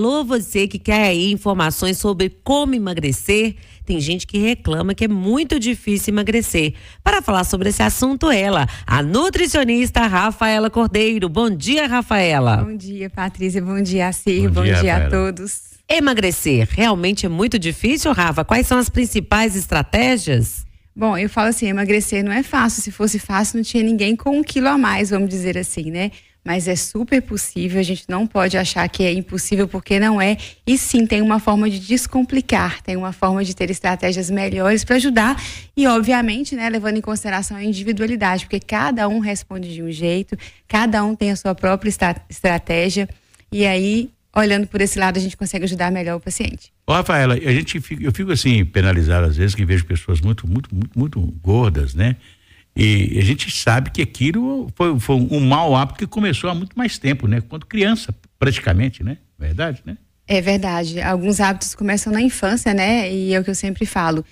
Alô, você que quer aí informações sobre como emagrecer. Tem gente que reclama que é muito difícil emagrecer. Para falar sobre esse assunto, ela, a nutricionista Rafaela Cordeiro. Bom dia, Rafaela. Bom dia, Patrícia. Bom dia, Cir. Bom dia a todos. Emagrecer realmente é muito difícil, Rafa? Quais são as principais estratégias? Bom, eu falo assim, emagrecer não é fácil. Se fosse fácil, não tinha ninguém com 1 quilo a mais, vamos dizer assim, né? Mas é super possível, a gente não pode achar que é impossível, porque não é. E sim, tem uma forma de descomplicar, tem uma forma de ter estratégias melhores para ajudar. E, obviamente, né, levando em consideração a individualidade, porque cada um responde de um jeito, cada um tem a sua própria estratégia. E aí, olhando por esse lado, a gente consegue ajudar melhor o paciente. Ô, Rafaela, eu fico assim, penalizado às vezes, que vejo pessoas muito gordas, né? E a gente sabe que aquilo foi um mau hábito que começou há muito mais tempo, né? Quando criança, praticamente, né? Verdade, né? É verdade. Alguns hábitos começam na infância, né? E é o que eu sempre falo.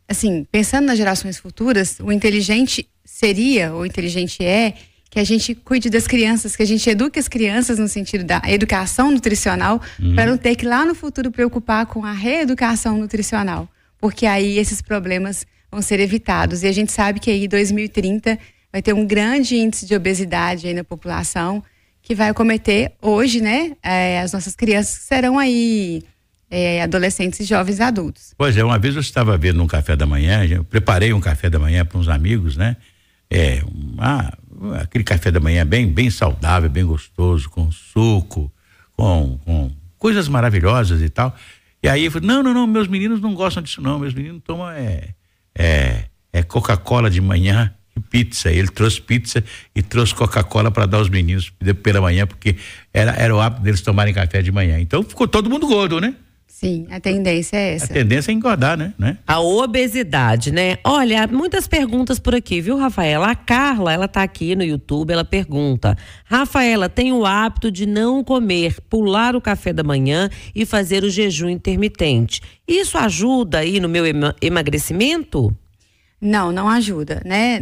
Assim, pensando nas gerações futuras, o inteligente é que a gente cuide das crianças, que a gente eduque as crianças no sentido da educação nutricional, para não ter que lá no futuro preocupar com a reeducação nutricional. Porque aí esses problemas vão ser evitados. E a gente sabe que aí 2030 vai ter um grande índice de obesidade aí na população, que vai acometer hoje, né, as nossas crianças, que serão aí adolescentes, jovens adultos. Pois é, uma vez eu estava vendo um café da manhã, eu preparei um café da manhã para uns amigos, né? Aquele café da manhã bem saudável, bem gostoso, com suco, com coisas maravilhosas e tal. E aí eu falei, não, meus meninos não gostam disso não, meus meninos tomam Coca-Cola de manhã e pizza. Ele trouxe pizza e trouxe Coca-Cola para dar aos meninos pela manhã, porque era o hábito deles tomarem café de manhã. Então ficou todo mundo gordo, né? Sim, a tendência é essa. A tendência é engordar, né? A obesidade, né? Olha, muitas perguntas por aqui, viu, Rafaela? A Carla, ela tá aqui no YouTube, ela pergunta: Rafaela, tem o hábito de não comer, pular o café da manhã e fazer o jejum intermitente. Isso ajuda aí no meu emagrecimento? Não ajuda, né?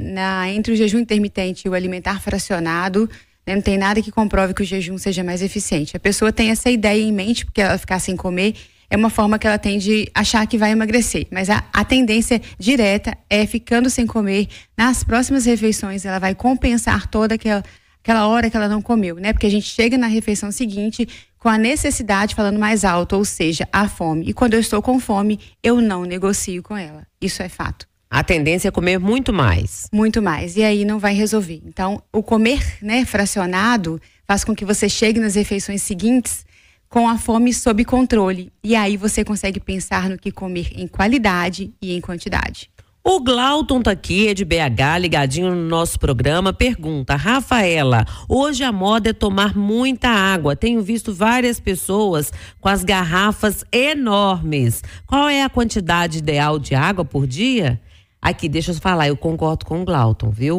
Entre o jejum intermitente e o alimentar fracionado, né, não tem nada que comprove que o jejum seja mais eficiente. A pessoa tem essa ideia em mente, porque ela ficar sem comer é uma forma que ela tem de achar que vai emagrecer. Mas a tendência direta é, ficando sem comer, nas próximas refeições ela vai compensar toda aquela hora que ela não comeu, né? Porque a gente chega na refeição seguinte com a necessidade falando mais alto, ou seja, a fome. E quando eu estou com fome, eu não negocio com ela. Isso é fato. A tendência é comer muito mais. Muito mais. E aí não vai resolver. Então, o comer, né, fracionado faz com que você chegue nas refeições seguintes com a fome sob controle. E aí você consegue pensar no que comer em qualidade e em quantidade. O Glauton tá aqui, é de BH, ligadinho no nosso programa, pergunta: Rafaela, hoje a moda é tomar muita água. Tenho visto várias pessoas com as garrafas enormes. Qual é a quantidade ideal de água por dia? Aqui, deixa eu falar, eu concordo com o Glauton, viu?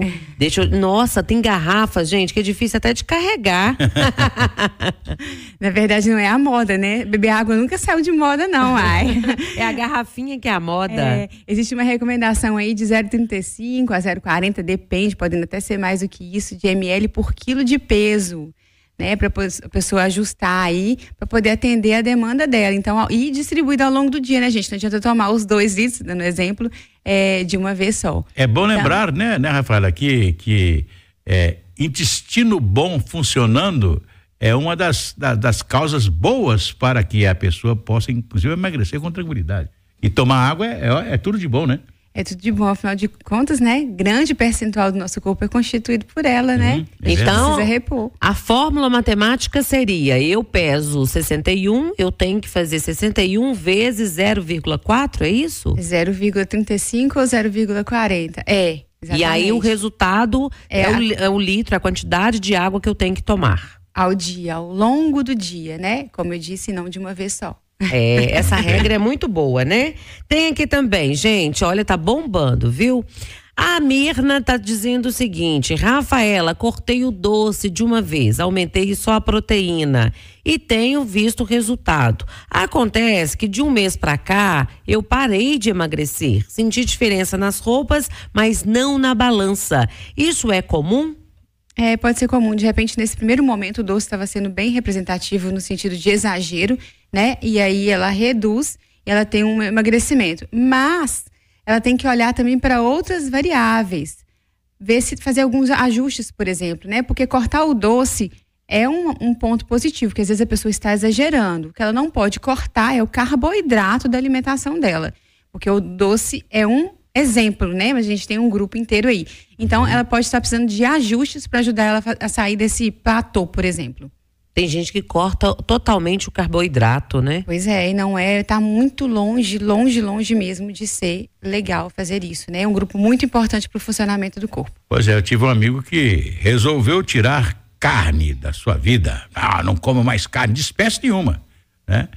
Nossa, tem garrafas, gente, que é difícil até de carregar. Na verdade, não é a moda, né? Beber água nunca saiu de moda, não, ai. É a garrafinha que é a moda. Existe uma recomendação aí de 0,35 a 0,40, depende, podendo até ser mais do que isso, de ml por quilo de peso, né, para a pessoa ajustar aí, para poder atender a demanda dela. Então, e distribuído ao longo do dia, né, gente? Não adianta tomar os 2 litros, dando exemplo, de uma vez só. É bom lembrar, né, Rafaela, que intestino bom funcionando é uma das causas boas para que a pessoa possa, inclusive, emagrecer com tranquilidade. E tomar água é tudo de bom, né? É tudo de bom, afinal de contas, né? Grande percentual do nosso corpo é constituído por ela, né? Então, precisa repor. A fórmula matemática seria: eu peso 61, eu tenho que fazer 61 vezes 0,4, é isso? 0,35 ou 0,40, exatamente. E aí o resultado é o litro, a quantidade de água que eu tenho que tomar. Ao dia, ao longo do dia, né? Como eu disse, não de uma vez só. Essa regra é muito boa, né? Tem aqui também, gente, olha, tá bombando, viu? A Mirna tá dizendo o seguinte: Rafaela, cortei o doce de uma vez, aumentei só a proteína e tenho visto o resultado. Acontece que de um mês pra cá, eu parei de emagrecer, senti diferença nas roupas, mas não na balança. Isso é comum? Pode ser comum. De repente, nesse primeiro momento, o doce estava sendo bem representativo no sentido de exagero, né? E aí ela reduz e ela tem um emagrecimento. Mas ela tem que olhar também para outras variáveis. Ver se fazer alguns ajustes, por exemplo, né? Porque cortar o doce é um ponto positivo, porque às vezes a pessoa está exagerando. O que ela não pode cortar é o carboidrato da alimentação dela. Porque o doce é um exemplo, né? Mas a gente tem um grupo inteiro aí. Então, ela pode estar precisando de ajustes para ajudar ela a sair desse platô, por exemplo. Tem gente que corta totalmente o carboidrato, né? Pois é, e não é, tá muito longe mesmo de ser legal fazer isso, né? É um grupo muito importante para o funcionamento do corpo. Pois é, eu tive um amigo que resolveu tirar carne da sua vida. Não como mais carne de espécie nenhuma, né?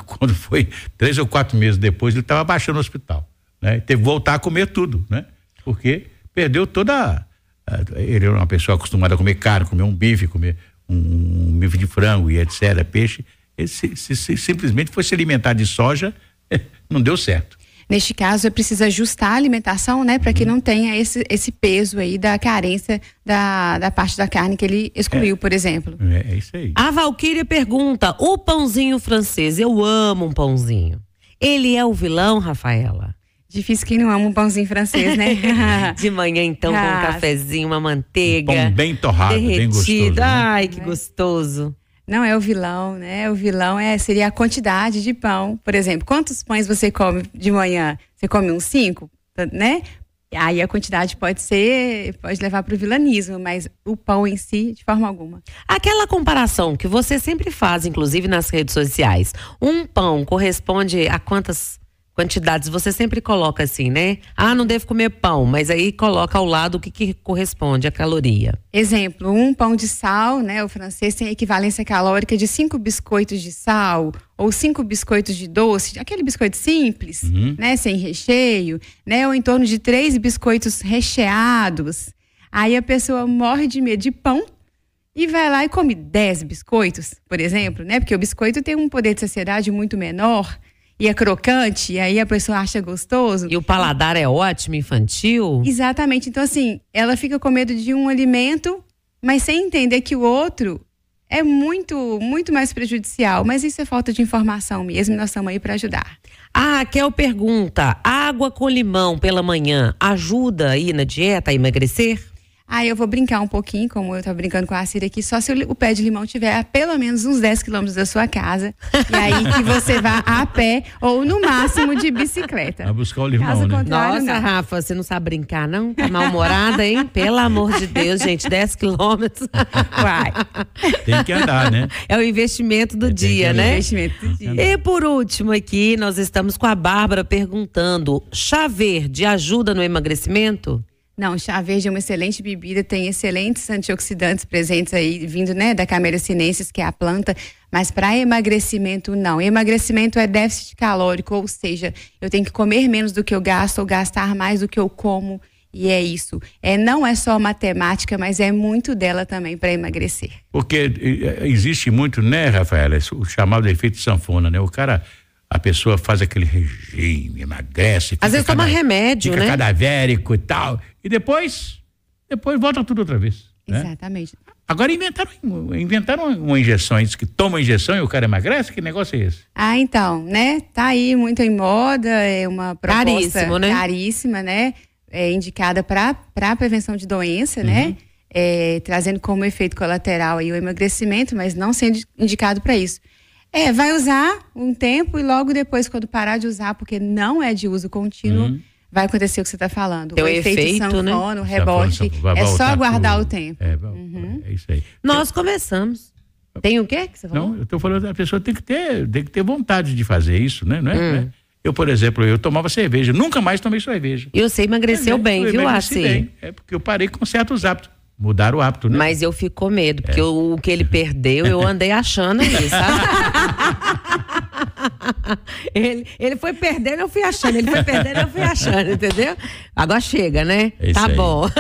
Quando foi 3 ou 4 meses depois, ele estava baixando no hospital, né? Teve que voltar a comer tudo, né? Porque perdeu ele era uma pessoa acostumada a comer carne, comer um bife, comer um bife de frango e etc, peixe. Ele simplesmente foi se alimentar de soja, não deu certo. Neste caso, é preciso ajustar a alimentação, né, para que não tenha esse peso aí da carência da parte da carne que ele excluiu, por exemplo. É isso aí. A Valquíria pergunta: o pãozinho francês, eu amo um pãozinho. Ele é o vilão, Rafaela? Difícil quem não ama um pãozinho francês, né? De manhã, então, com um cafezinho, uma manteiga. Um pão bem torrado, derretido. bem gostoso. Né? Ai, que gostoso. Não é o vilão, né? O vilão seria a quantidade de pão. Por exemplo, quantos pães você come de manhã? Você come uns 5, né? Aí a quantidade pode levar para o vilanismo, mas o pão em si, de forma alguma. Aquela comparação que você sempre faz, inclusive nas redes sociais. Um pão corresponde a quantas quantidades? Você sempre coloca assim, né? Não devo comer pão, mas aí coloca ao lado o que corresponde à caloria. Exemplo, um pão de sal, né? O francês tem equivalência calórica de 5 biscoitos de sal ou 5 biscoitos de doce, aquele biscoito simples, né? Sem recheio, né? Ou em torno de 3 biscoitos recheados. Aí a pessoa morre de medo de pão e vai lá e come 10 biscoitos, por exemplo, né? Porque o biscoito tem um poder de saciedade muito menor. E é crocante, e aí a pessoa acha gostoso. E o paladar é ótimo, infantil? Exatamente. Então, assim, ela fica com medo de um alimento, mas sem entender que o outro é muito, muito mais prejudicial. Mas isso é falta de informação mesmo, nós estamos aí para ajudar. A Raquel pergunta: água com limão pela manhã ajuda aí na dieta a emagrecer? Eu vou brincar um pouquinho, como eu estava brincando com a Cira aqui, só se o pé de limão tiver a pelo menos uns 10 quilômetros da sua casa. E aí que você vá a pé ou no máximo de bicicleta. Vai buscar o limão, Caso né? contrário, Nossa, não. Rafa, você não sabe brincar, não? Tá mal-humorada, hein? Pelo amor de Deus, gente, 10 quilômetros. Vai. Tem que andar, né? É o investimento do dia, né? Investimento do dia. E por último aqui, nós estamos com a Bárbara perguntando: chá verde ajuda no emagrecimento? Não, chá verde é uma excelente bebida, tem excelentes antioxidantes presentes aí, vindo, né, da Camellia sinensis, que é a planta, mas para emagrecimento, não. Emagrecimento é déficit calórico, ou seja, eu tenho que comer menos do que eu gasto ou gastar mais do que eu como, e é isso. Não é só matemática, mas é muito dela também para emagrecer. Porque existe muito, né, Rafaela, o chamado efeito sanfona, né? A pessoa faz aquele regime, emagrece. Às vezes toma remédio, fica né? cadavérico e tal. E depois volta tudo outra vez. Né? Exatamente. Agora inventaram uma injeção, diz que toma injeção e o cara emagrece? Que negócio é esse? Então, né? Tá aí muito em moda, é uma proposta Caríssimo, né? caríssima, né? Indicada para prevenção de doença, né? Trazendo como efeito colateral aí o emagrecimento, mas não sendo indicado para isso. Vai usar um tempo e logo depois, quando parar de usar, porque não é de uso contínuo, vai acontecer o que você está falando. Tem o um efeito, sanfona, né? o rebote, é só aguardar o tempo. É isso aí. Nós conversamos. Tem o quê que você falou? Não, eu estou falando, a pessoa tem que ter vontade de fazer isso, né? Não é? Eu, por exemplo, eu tomava cerveja, nunca mais tomei cerveja. E você emagreceu bem, viu, assim? Porque eu parei com certos hábitos. Mudar o hábito, né? Mas eu fico com medo, porque o que ele perdeu, eu andei achando aí, sabe? Ele foi perdendo, eu fui achando. Ele foi perdendo, eu fui achando, entendeu? Agora chega, né? É isso tá aí. bom.